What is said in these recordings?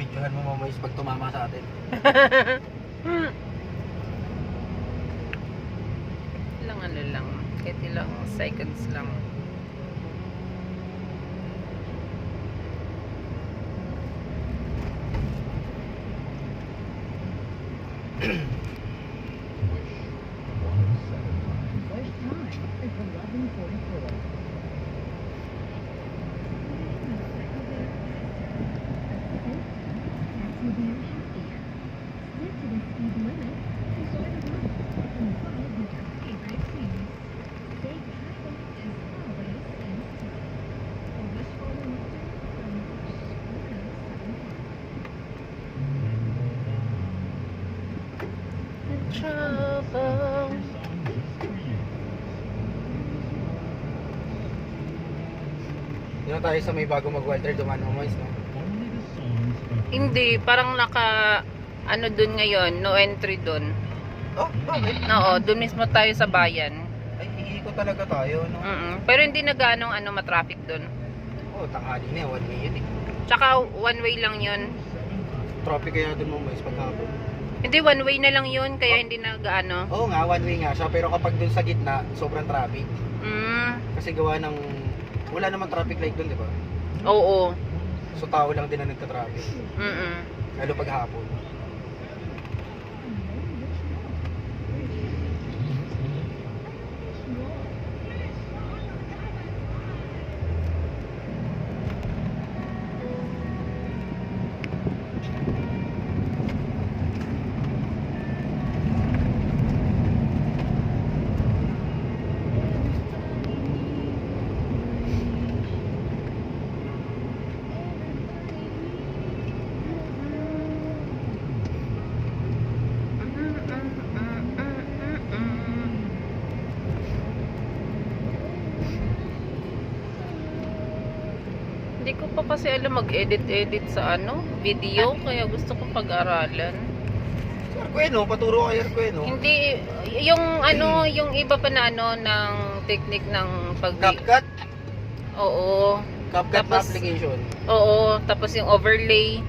Bibidyohan mo mamaya pag tumama sa atin. Ilang ano lang, kahit ilang seconds lang. Trouble. Yun tayo sa may bago mag-welter duman mo mais, no? Hindi, parang naka ano dun ngayon, no entry dun. Oh, bakit? Oo, dun mismo tayo sa bayan. Ay, iikot talaga tayo, no? Pero hindi na ganong ano matraffic dun. Oh, tanghali na, one way yun eh. Tsaka one way lang yun. Traffic kaya dun mo mais paghapon. Hindi, one way na lang yun, kaya hindi na gaano. Oo nga, one way nga siya, pero kapag dun sa gitna, sobrang traffic. Kasi gawa ng, wala namang traffic light dun, di ba? Oo. So tao lang din na nagka-traffic. Lalo paghapon. Hindi ko pa kasi alam mag-edit sa ano, video, kaya gusto kong pag-aralan. Arqueno, paturo kay Arqueno. Hindi, yung ano, yung iba pa na ano, ng technique ng CapCut? Oo. CapCut na Tapos, application. Oo, tapos yung overlay.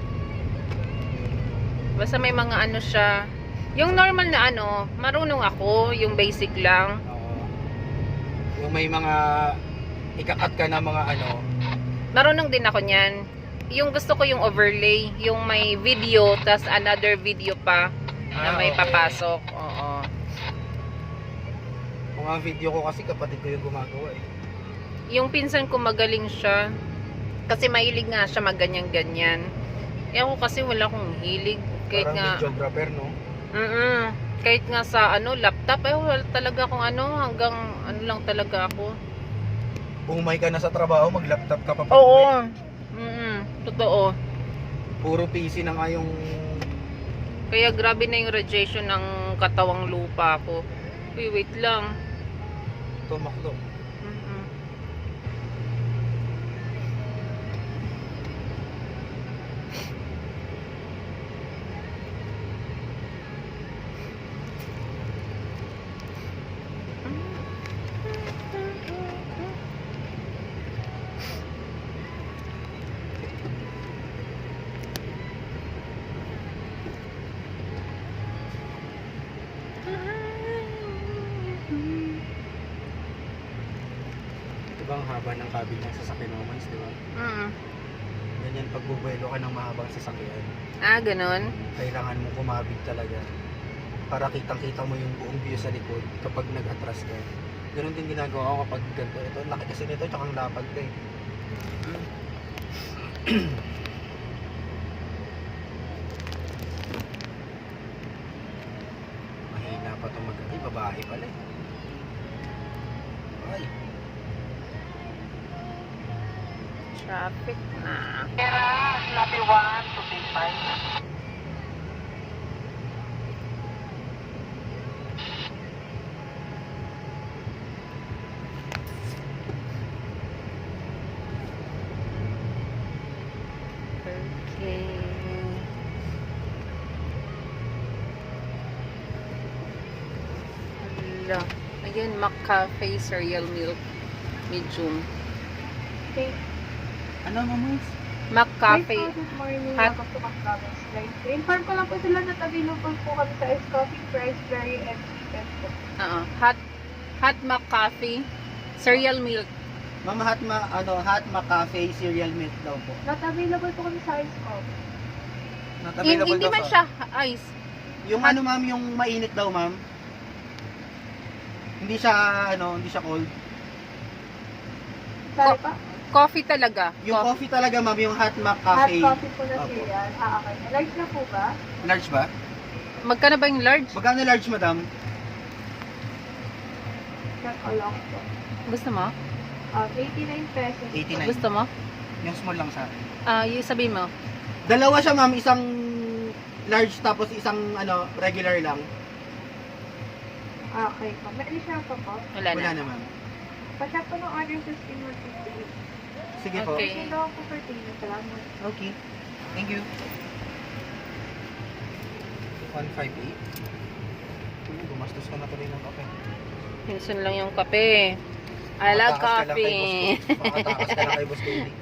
Basta may mga ano siya. Yung normal na ano, marunong ako, yung basic lang. Oo. Yung may mga ikakat ka na mga ano. Marunong din ako niyan. Yung gusto ko yung overlay, yung may video, tas another video pa na may okay. papasok. Oo. Kung ang video ko kasi kapatid ko yung gumagawa eh. Yung pinsan ko magaling siya. Kasi mahilig nga siya magganyan-ganyan. Eh ako kasi wala akong hilig. Kahit Parang nga, videographer, no? kahit nga sa ano, laptop, wala talaga akong ano, hanggang ano lang talaga ako. Umay ka na sa trabaho, mag-laptop ka pa pa. Oo. Totoo. Puro PC na nga yung... Kaya grabe na yung radiation ng katawang lupa ko. Uy, wait lang. Tumakdo. Diba ang haba ng cabinet ng sasakyan mo, Mans, di ba? Ganyan pag bubuelo ka ng mahabang sasakyan. Ah, ganun? Kailangan mo kumabig talaga. Para kitang-kita mo yung buong view sa likod kapag nag-atras ka. Ganun din ginagawa ko kapag ganito. Ito, laki kasi nito, tsaka ang lapad ka eh. Mahina pa itong ay, babae pala eh. Ay. Traffic na. Kera, Slappy 1 to Big 5. Okay. Hala. Ayan, McCafe cereal milk. Medium. Okay. Ano, Mams? McCafe. Hi po, good morning. Hot. Welcome to McDonald's Drive. Inform ko lang po sila na available po kami sa Ice Coffee, Fries, Berry, and Chicken po. Oo. Hot McCafe. Cereal milk. Ma'am, hot McCafe cereal milk daw po. Not available po kami sa Ice Coffee. Not available Hindi daw man sa- siya ice. Yung ano ma'am, yung mainit daw ma'am. Hindi siya cold. Sorry pa? Coffee talaga. Yung coffee talaga ma'am, yung hot Hot McCafe. coffee po na Opo. cereal. Okay. Large na po ba? Large ba? Magkano ba yung large? Magkano large madam? Check ko lang po. Gusto mo? 89 pesos. 89. Gusto mo? Yung small lang sa akin. Yung sabihin mo. Dalawa siya ma'am, isang large tapos isang regular lang. Okay po. May additional pa po. Wala Wala na. na ma'am. Pa-check po ng order 15 Sige po. Okay. Kasi daw po for payment. Salamat. Okay. Thank you. 158. Gumastos ka na tuloy ng kape. Pinsan lang yung kape. I love coffee. Makatakas ka lang kay Boss Cody.